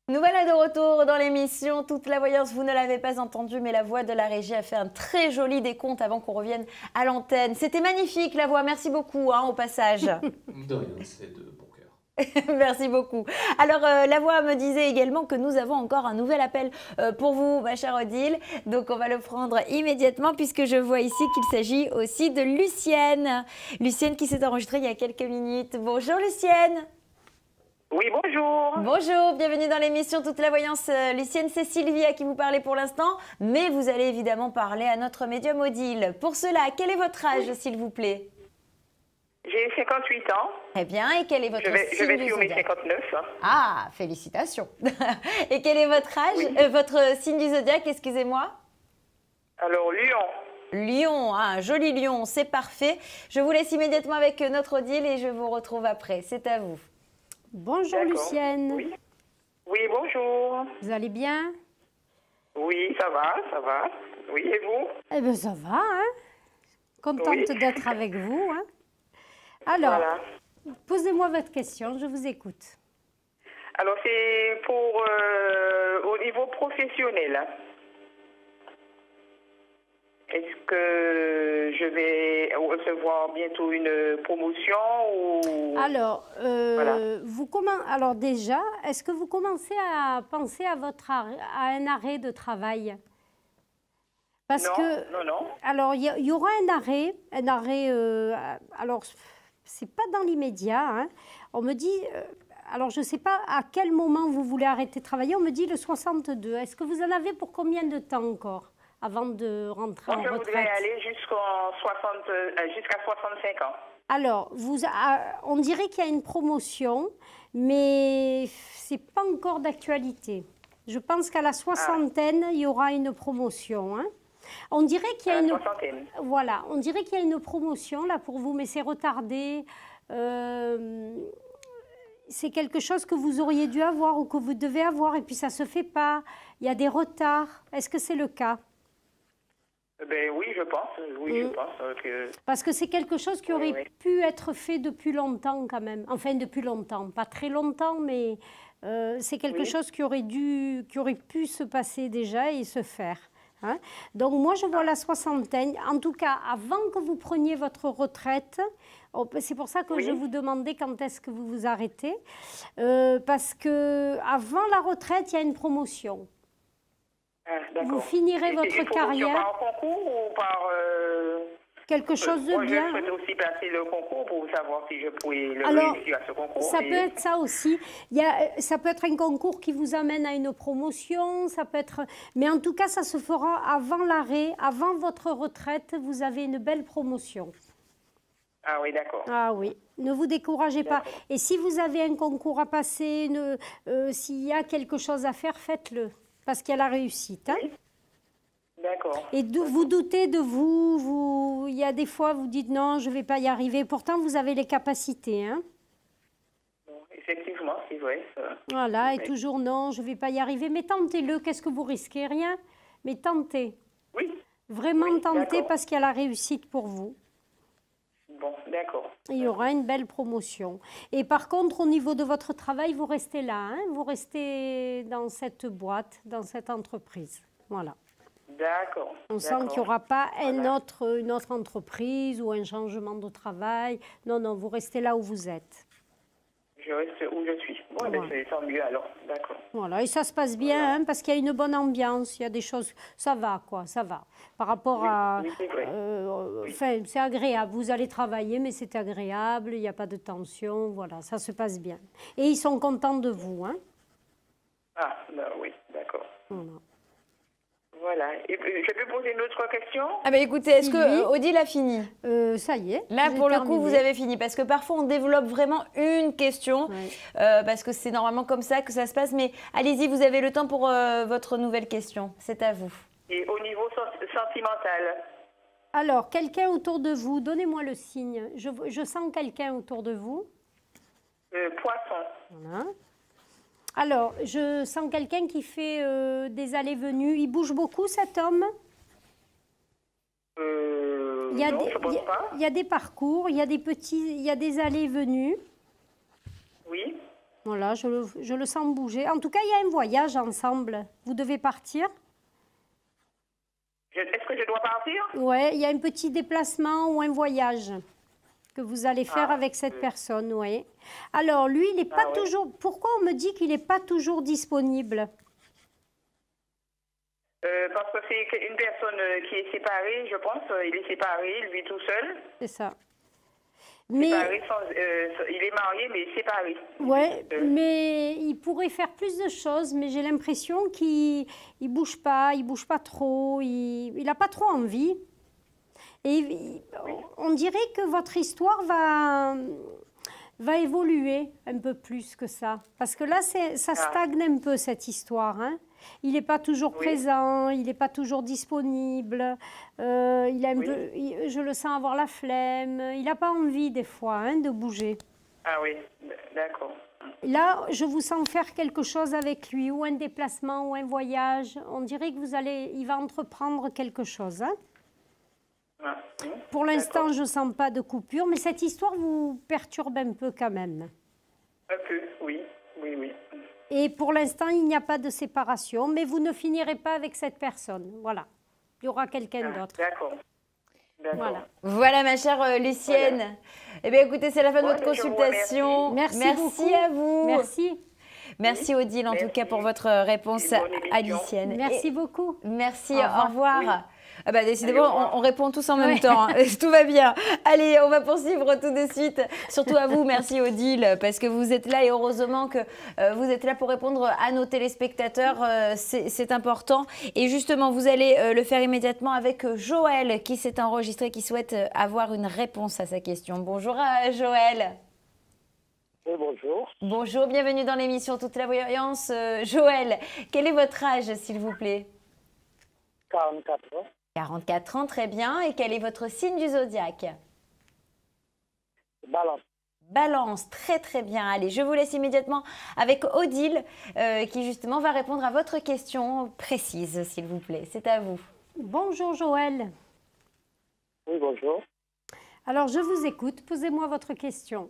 Nous voilà de retour dans l'émission Toute la voyance. Vous ne l'avez pas entendu, mais la voix de la régie a fait un très joli décompte avant qu'on revienne à l'antenne. C'était magnifique la voix, merci beaucoup au passage. De rien, c'est de bon cœur. Merci beaucoup. Alors, la voix me disait également que nous avons encore un nouvel appel pour vous, ma chère Odile. Donc, on va le prendre immédiatement puisque je vois ici qu'il s'agit aussi de Lucienne. Lucienne qui s'est enregistrée il y a quelques minutes. Bonjour Lucienne. Oui, bonjour. Bonjour, bienvenue dans l'émission Toute la voyance. Lucienne, c'est Sylvie à qui vous parlez pour l'instant, mais vous allez évidemment parler à notre médium Odile. Pour cela, quel est votre âge, s'il vous plaît? J'ai 58 ans. Très bien, et quel est votre signe Je vais sur mes zodiaque? 59. Ah, félicitations. Et quel est votre âge, votre signe du zodiaque, excusez-moi? Alors, Lion. Lion, un joli lion, c'est parfait. Je vous laisse immédiatement avec notre Odile et je vous retrouve après. C'est à vous. Bonjour Lucienne. Oui. Oui, bonjour. Vous allez bien? Oui, ça va, ça va. Oui, et vous? Eh bien, ça va, hein? Contente d'être avec vous, hein? Alors, voilà. Posez-moi votre question, je vous écoute. Alors, c'est pour au niveau professionnel. Est-ce que je vais recevoir bientôt une promotion ou... Alors, voilà. Alors déjà, est-ce que vous commencez à penser à un arrêt de travail? Parce non. Alors, il y aura un arrêt. Alors, c'est pas dans l'immédiat. Hein. On me dit... alors, je ne sais pas à quel moment vous voulez arrêter de travailler. On me dit le 62. Est-ce que vous en avez pour combien de temps encore avant de rentrer en retraite? Je voudrais aller jusqu'à 65 ans. Alors, on dirait qu'il y a une promotion, mais ce n'est pas encore d'actualité. Je pense qu'à la soixantaine, il y aura une promotion. Hein. On dirait qu'il y a une... Voilà, on dirait qu'il y a une promotion là pour vous, mais c'est retardé. C'est quelque chose que vous auriez dû avoir ou que vous devez avoir, et puis ça ne se fait pas. Il y a des retards. Est-ce que c'est le cas? Ben oui, je pense. Oui, je pense que... Parce que c'est quelque chose qui aurait pu être fait depuis longtemps quand même. Enfin, depuis longtemps. Pas très longtemps, mais c'est quelque chose qui aurait pu se passer déjà et se faire. Hein? Donc moi, je vois la soixantaine. En tout cas, avant que vous preniez votre retraite, c'est pour ça que je vous demandais quand est-ce que vous vous arrêtez. Parce qu'avant la retraite, il y a une promotion. Vous finirez votre carrière. Par concours ou par... quelque chose de bien. Je souhaite aussi passer le concours pour savoir si je pouvais réussir à ce concours. Ça peut être ça aussi. Ça peut être un concours qui vous amène à une promotion. Ça peut être... Mais en tout cas, ça se fera avant l'arrêt, avant votre retraite. Vous avez une belle promotion. Ah oui, d'accord. Ah oui, ne vous découragez pas. Et si vous avez un concours à passer, s'il y a quelque chose à faire, faites-le. Parce qu'il y a la réussite. Hein? Oui. D'accord. Et vous doutez de vous. Il y a des fois, vous dites non, je ne vais pas y arriver. Pourtant, vous avez les capacités. Hein? Bon, effectivement, c'est vrai. Voilà, et toujours non, je ne vais pas y arriver. Mais tentez-le, qu'est-ce que vous risquez? Rien. Mais tentez. Oui. Vraiment tentez parce qu'il y a la réussite pour vous. Bon, d'accord. Il y aura une belle promotion. Et par contre, au niveau de votre travail, vous restez là. Hein? Vous restez dans cette boîte, dans cette entreprise. Voilà. D'accord. On sent qu'il n'y aura pas une autre entreprise ou un changement de travail. Non, non, vous restez là où vous êtes. Je reste où je suis. Bon, voilà. C'est tant mieux alors. D'accord. Voilà, et ça se passe bien hein, parce qu'il y a une bonne ambiance. Il y a des choses... Ça va, quoi, ça va. Par rapport à... Oui, c'est vrai. Enfin, c'est agréable. Vous allez travailler, mais c'est agréable. Il n'y a pas de tension. Voilà, ça se passe bien. Et ils sont contents de vous. Hein. Ah, ben oui, d'accord. Voilà. Voilà. Et je peux poser une autre question? Ah ben écoutez, est-ce que Odile a fini? Ça y est. Là, pour le coup, vous avez fini. Parce que parfois, on développe vraiment une question. Parce que c'est normalement comme ça que ça se passe. Mais allez-y, vous avez le temps pour votre nouvelle question. C'est à vous. Et au niveau sentimental? Alors, quelqu'un autour de vous, donnez-moi le signe. Je sens quelqu'un autour de vous. Poisson. Voilà. Alors, je sens quelqu'un qui fait des allées-venues. Il bouge beaucoup, cet homme? Non, je pense pas. Il y a des parcours, il y a des allées-venues. Oui. Voilà, je le sens bouger. En tout cas, il y a un voyage ensemble. Vous devez partir? Est-ce que je dois partir? Oui, il y a un petit déplacement ou un voyage que vous allez faire avec cette personne, oui. Alors, lui, il n'est pas toujours... Pourquoi on me dit qu'il n'est pas toujours disponible? Parce que c'est une personne qui est séparée, je pense. Il est séparé, lui tout seul. C'est ça. Mais... Séparé il est marié, mais séparé. Oui, mais il pourrait faire plus de choses, mais j'ai l'impression qu'il ne bouge pas trop, il n'a pas trop envie. Et on dirait que votre histoire va évoluer un peu plus que ça. Parce que là, ça stagne un peu, cette histoire. Hein. Il n'est pas toujours présent, il n'est pas toujours disponible. Il a un peu, je le sens avoir la flemme. Il n'a pas envie, des fois, hein, de bouger. Ah oui, d'accord. Là, je vous sens faire quelque chose avec lui, ou un déplacement, ou un voyage. On dirait que il va entreprendre quelque chose. Hein. Pour l'instant, je ne sens pas de coupure, mais cette histoire vous perturbe un peu quand même. Un peu, oui. Et pour l'instant, il n'y a pas de séparation, mais vous ne finirez pas avec cette personne. Voilà. Il y aura quelqu'un d'autre. D'accord. Voilà, ma chère Lucienne. Voilà. Eh bien, écoutez, c'est la fin de votre consultation. Merci à vous. Merci, Odile, en tout cas, pour votre réponse alicienne. Merci beaucoup. Merci, au revoir. Oui. Ah bah, décidément, on répond tous en même temps. Hein. Tout va bien. Allez, on va poursuivre tout de suite. Surtout à vous, merci Odile, parce que vous êtes là et heureusement que vous êtes là pour répondre à nos téléspectateurs. C'est important. Et justement, vous allez le faire immédiatement avec Joël qui s'est enregistré, qui souhaite avoir une réponse à sa question. Bonjour Joël. Oui, bonjour. Bonjour, bienvenue dans l'émission Toute la Voyance. Joël, quel est votre âge, s'il vous plaît? 44 ans. 44 ans, très bien. Et quel est votre signe du zodiaque? Balance. Balance, très très bien. Allez, je vous laisse immédiatement avec Odile qui justement va répondre à votre question précise, s'il vous plaît. C'est à vous. Bonjour Joël. Oui, bonjour. Alors, je vous écoute. Posez-moi votre question.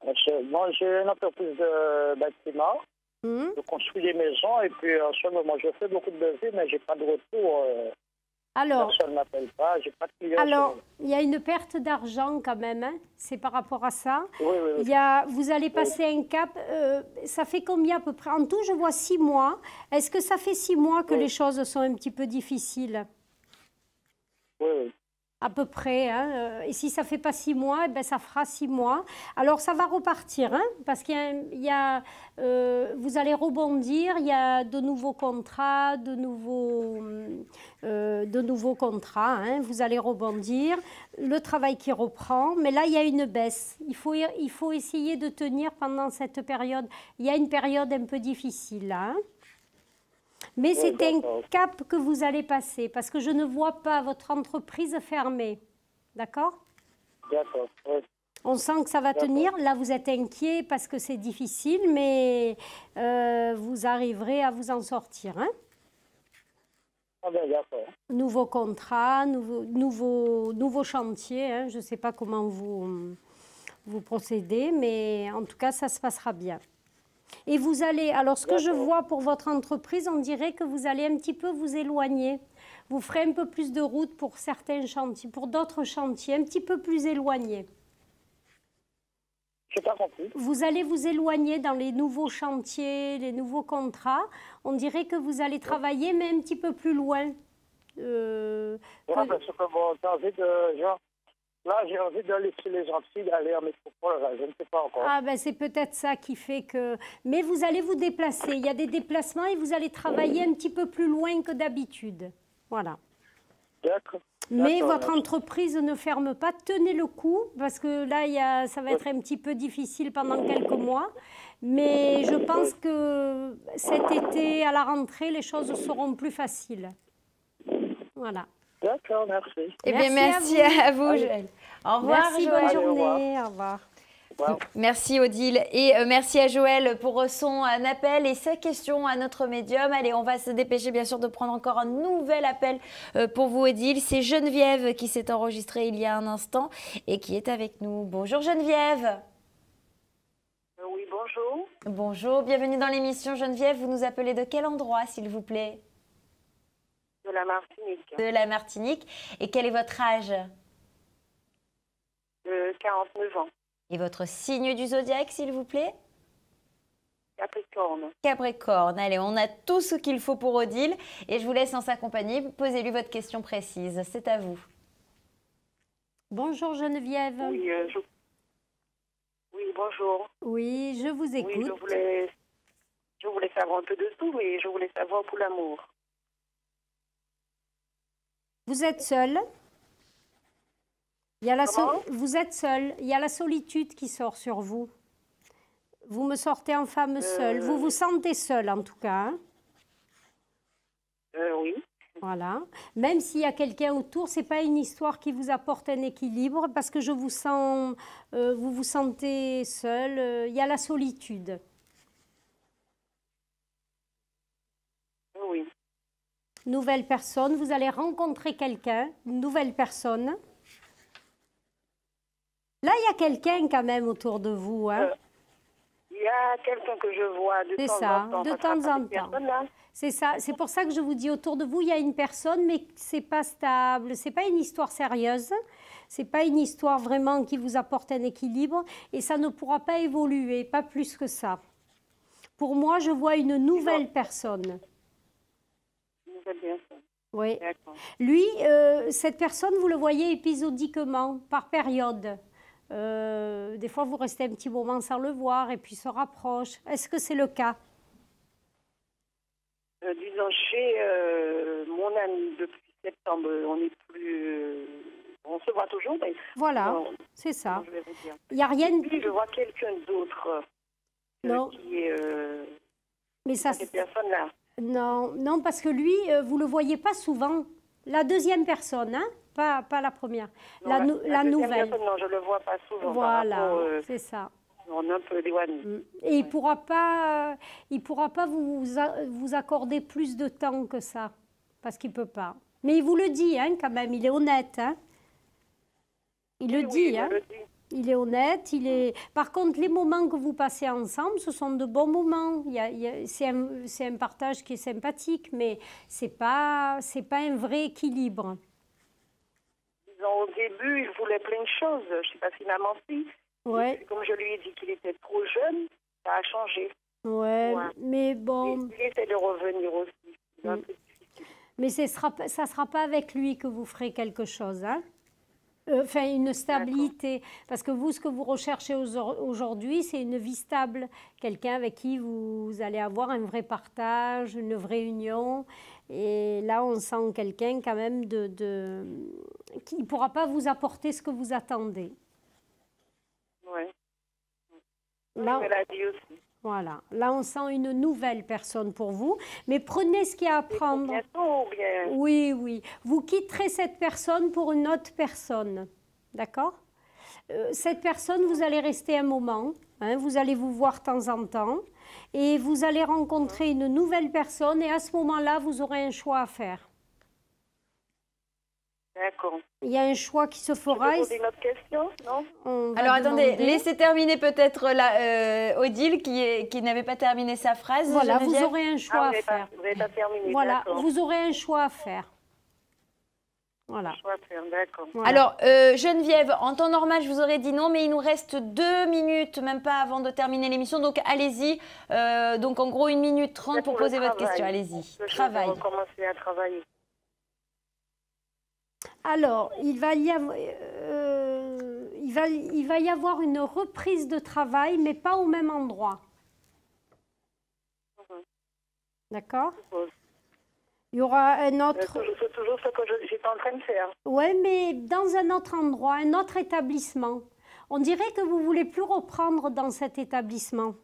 Moi, j'ai une entreprise de bâtiment. Je construis des maisons et puis en ce moment, je fais beaucoup de devis, mais je n'ai pas de retour. Alors, personne ne m'appelle pas, j'ai pas de clients. Alors, il y a une perte d'argent quand même, hein, c'est par rapport à ça. Oui. Vous allez passer un cap, ça fait combien à peu près? En tout, je vois 6 mois. Est-ce que ça fait 6 mois que les choses sont un petit peu difficiles? Oui. À peu près. Hein. Et si ça ne fait pas 6 mois, eh ben, ça fera 6 mois. Alors, ça va repartir, hein, parce qu'il y a, vous allez rebondir, il y a de nouveaux contrats, de nouveaux contrats. Hein, vous allez rebondir, le travail qui reprend. Mais là, il y a une baisse. Il faut essayer de tenir pendant cette période. Il y a une période un peu difficile, là. Hein. Mais c'est un cap que vous allez passer, parce que je ne vois pas votre entreprise fermée. D'accord? D'accord, oui. On sent que ça va tenir. Là, vous êtes inquiet parce que c'est difficile, mais vous arriverez à vous en sortir. Hein? Ah ben, d'accord. Nouveau contrat, nouveau chantier. Hein? Je ne sais pas comment vous procédez, mais en tout cas, ça se passera bien. Et vous allez, alors ce que je vois pour votre entreprise, on dirait que vous allez un petit peu vous éloigner. Vous ferez un peu plus de route pour certains chantiers, pour d'autres chantiers, un petit peu plus éloignés. Je n'ai pas compris. Vous allez vous éloigner dans les nouveaux chantiers, les nouveaux contrats. On dirait que vous allez travailler, mais un petit peu plus loin. Parce que bon, t'as envie de... Genre, là, j'ai envie de laisser les gentils d'aller en métropole, là, je ne sais pas encore. Ah ben c'est peut-être ça qui fait que... Mais vous allez vous déplacer, il y a des déplacements et vous allez travailler un petit peu plus loin que d'habitude. Voilà. D'accord. Mais votre entreprise ne ferme pas, tenez le coup, parce que là, ça va être un petit peu difficile pendant quelques mois. Mais je pense que cet été, à la rentrée, les choses seront plus faciles. Voilà. D'accord, merci. Eh bien, merci à vous, Joël. Au revoir, merci, Joël. bonne journée. Au revoir. Wow. Merci Odile et merci à Joël pour son appel et sa question à notre médium. Allez, on va se dépêcher bien sûr de prendre encore un nouvel appel pour vous Odile. C'est Geneviève qui s'est enregistrée il y a un instant et qui est avec nous. Bonjour Geneviève. Oui, bonjour. Bonjour, bienvenue dans l'émission Geneviève. Vous nous appelez de quel endroit s'il vous plaît? De la Martinique. De la Martinique. Et quel est votre âge? 49 ans. Et votre signe du zodiaque, s'il vous plaît? Capricorne. Capricorne. Allez, on a tout ce qu'il faut pour Odile. Et je vous laisse en s'accompagner. Posez-lui votre question précise. C'est à vous. Bonjour Geneviève. Oui, oui, bonjour. Oui, je vous écoute. Oui, je voulais savoir un peu de tout, mais je voulais savoir pour l'amour. Vous êtes seule? Vous êtes seule. Il y a la solitude qui sort sur vous. Vous me sortez en femme seule. Vous vous sentez seule, en tout cas. Hein? Oui. Voilà. Même s'il y a quelqu'un autour, ce n'est pas une histoire qui vous apporte un équilibre parce que je vous sens, vous vous sentez seul. Il y a la solitude. Oui. Nouvelle personne, vous allez rencontrer quelqu'un, une nouvelle personne. Là, il y a quelqu'un quand même autour de vous. Hein. Il y a quelqu'un que je vois de temps en temps. De temps en temps. C'est ça. C'est pour ça que je vous dis, autour de vous, il y a une personne, mais c'est pas stable. C'est pas une histoire sérieuse. C'est pas une histoire vraiment qui vous apporte un équilibre. Et ça ne pourra pas évoluer, pas plus que ça. Pour moi, je vois une nouvelle personne. Une nouvelle personne. Oui. Lui, cette personne, vous le voyez épisodiquement, par période. Des fois, vous restez un petit moment sans le voir et puis se rapproche. Est-ce que c'est le cas? Disons, chez mon ami depuis septembre, on n'est plus... on se voit toujours, mais... Voilà, c'est ça. Il n'y a rien de... Puis, je vois quelqu'un d'autre qui est... mais ça... cette personne-là. Non, non, parce que lui, vous ne le voyez pas souvent. La deuxième personne, hein? Pas la première. Non, la nouvelle. Personne, non, je ne le vois pas souvent. Voilà, c'est ça. On est un peu éloigné. Et il pourra pas vous accorder plus de temps que ça, parce qu'il ne peut pas. Mais il vous le dit, hein, quand même, il est honnête. Hein. Il le dit, hein. Il est honnête. Par contre, les moments que vous passez ensemble, ce sont de bons moments. C'est un partage qui est sympathique, mais ce n'est pas un vrai équilibre. Disons, au début, il voulait plein de choses. Je ne sais pas s'il m'a menti. Ouais. Comme je lui ai dit qu'il était trop jeune, ça a changé. Ouais. Mais bon... Il essaie de revenir aussi. C'est un peu difficile. Mais ça sera pas avec lui que vous ferez quelque chose, hein? Enfin, une stabilité. Parce que vous, ce que vous recherchez aujourd'hui, c'est une vie stable. Quelqu'un avec qui vous allez avoir un vrai partage, une vraie union. Et là, on sent quelqu'un quand même qui ne pourra pas vous apporter ce que vous attendez. Oui. Là, je me l'ai dit aussi. Voilà. Là, on sent une nouvelle personne pour vous. Mais prenez ce qu'il y a à prendre. Bientôt ou bien... Oui, oui. Vous quitterez cette personne pour une autre personne. D'accord? Cette personne, vous allez rester un moment. Hein, vous allez vous voir de temps en temps. Et vous allez rencontrer une nouvelle personne. Et à ce moment-là, vous aurez un choix à faire. D'accord. Il y a un choix qui se fera. Tu peux poser une autre question, non? Alors attendez, laissez terminer peut-être Odile qui n'avait pas terminé sa phrase. Voilà, Geneviève. vous aurez un choix à faire. Vous n'avez pas terminé, voilà, vous aurez un choix à faire. Voilà. Un choix à faire, d'accord. Voilà. Alors, Geneviève, en temps normal, je vous aurais dit non, mais il nous reste 2 minutes, même pas avant de terminer l'émission. Donc, allez-y. Donc, en gros, 1 minute 30 pour poser votre question. Allez-y. Travail. Je vais recommencer à travailler. Alors, il va y avoir une reprise de travail, mais pas au même endroit. D'accord? Il y aura un autre... C'est toujours ce que j'étais en train de faire. Oui, mais dans un autre endroit, un autre établissement. On dirait que vous ne voulez plus reprendre dans cet établissement.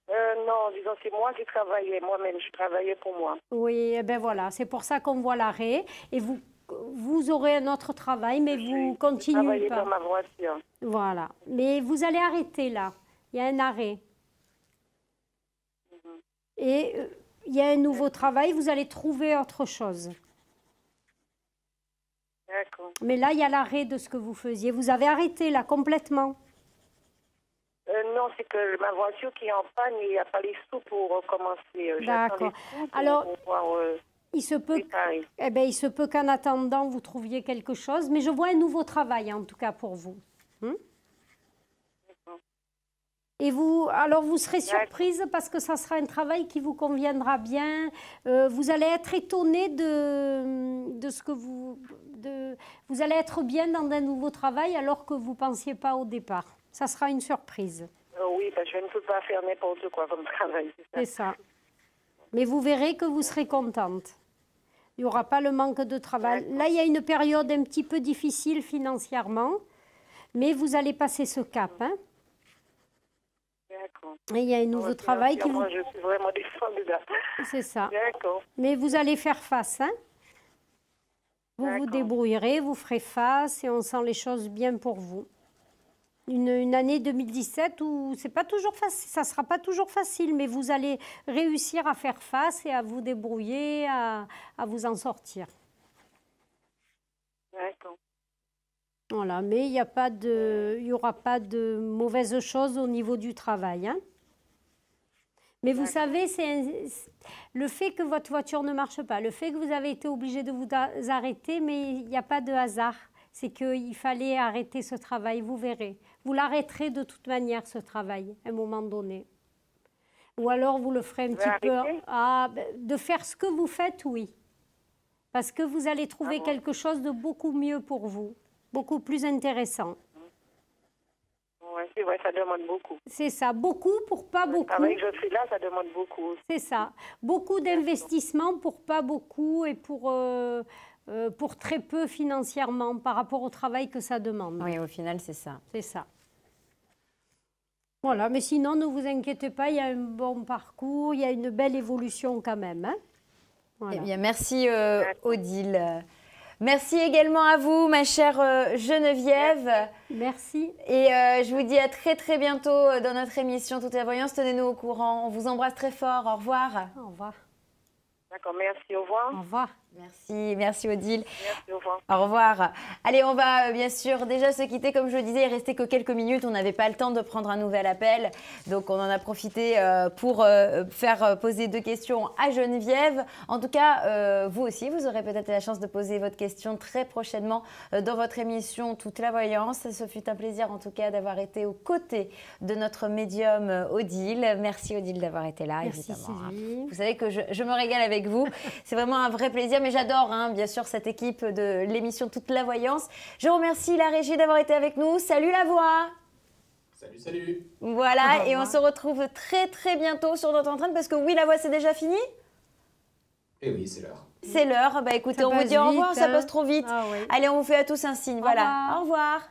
Non, disons, c'est moi qui travaillais, moi-même, je travaillais pour moi. Oui, eh ben voilà, c'est pour ça qu'on voit l'arrêt. Et vous aurez un autre travail, mais vous continuez pas. Dans ma voiture. Voilà. Mais vous allez arrêter là. Il y a un arrêt. Et il y a un nouveau travail, vous allez trouver autre chose. D'accord. Mais là, il y a l'arrêt de ce que vous faisiez. Vous avez arrêté là, complètement. Non, c'est que ma voiture qui est en panne, il n'y a pas les sous pour recommencer. D'accord. Alors... il se peut qu'en attendant, vous trouviez quelque chose. Mais je vois un nouveau travail, en tout cas, pour vous. Et vous serez surprise parce que ça sera un travail qui vous conviendra bien. Vous allez être étonné de ce que vous allez être bien dans un nouveau travail alors que vous ne pensiez pas au départ. Ça sera une surprise. Oui, parce que je ne peux pas faire n'importe quoi comme travail. C'est ça. Mais vous verrez que vous serez contente. Il n'y aura pas le manque de travail. Là, il y a une période un petit peu difficile financièrement, mais vous allez passer ce cap. Hein? D'accord. Et il y a un nouveau travail qui Moi, je suis vraiment descendue là. C'est ça. D'accord. Mais vous allez faire face, hein? Vous vous débrouillerez, vous ferez face et on sent les choses bien pour vous. Une année 2017 où c'est pas toujours facile, ça sera pas toujours facile, mais vous allez réussir à faire face et à vous débrouiller, à vous en sortir. D'accord. Voilà, mais il y aura pas de mauvaises choses au niveau du travail, hein. Mais vous savez, le fait que votre voiture ne marche pas, le fait que vous avez été obligé de vous arrêter, mais il n'y a pas de hasard. C'est qu'il fallait arrêter ce travail, vous verrez. Vous l'arrêterez de toute manière, ce travail, à un moment donné. Ou alors vous le ferez un petit peu... de faire ce que vous faites, oui. Parce que vous allez trouver quelque chose de beaucoup mieux pour vous, beaucoup plus intéressant. Oui, c'est vrai, ça demande beaucoup. C'est ça, beaucoup pour pas beaucoup. Avec je suis là, ça demande beaucoup. C'est ça, beaucoup d'investissements pour pas beaucoup et pour très peu financièrement par rapport au travail que ça demande. Oui, au final, c'est ça. C'est ça. Voilà, mais sinon, ne vous inquiétez pas, il y a un bon parcours, il y a une belle évolution quand même. Hein. Voilà. Eh bien, merci Odile. Merci également à vous, ma chère Geneviève. Merci. Et je vous dis à très très bientôt dans notre émission Toute la Voyance. Tenez-nous au courant. On vous embrasse très fort. Au revoir. Au revoir. D'accord, merci. Au revoir. Au revoir. Merci Odile. Merci, au revoir. Au revoir. Allez, on va bien sûr déjà se quitter. Comme je le disais, il restait que quelques minutes. On n'avait pas le temps de prendre un nouvel appel. Donc, on en a profité pour faire poser 2 questions à Geneviève. En tout cas, vous aussi, vous aurez peut-être la chance de poser votre question très prochainement dans votre émission Toute la Voyance. Ce fut un plaisir en tout cas d'avoir été aux côtés de notre médium Odile. Merci Odile d'avoir été là, Merci, évidemment. Sylvie. Vous savez que je me régale avec vous. C'est vraiment un vrai plaisir. Mais j'adore, bien sûr, cette équipe de l'émission Toute la Voyance. Je remercie la régie d'avoir été avec nous. Salut la voix. Salut. Voilà, et on se retrouve très très bientôt sur notre antenne parce que oui, la voix, c'est déjà fini. Et oui, c'est l'heure. C'est l'heure. Bah écoutez, on vous dit au revoir, ça passe trop vite. Allez, on vous fait à tous un signe. Voilà, au revoir.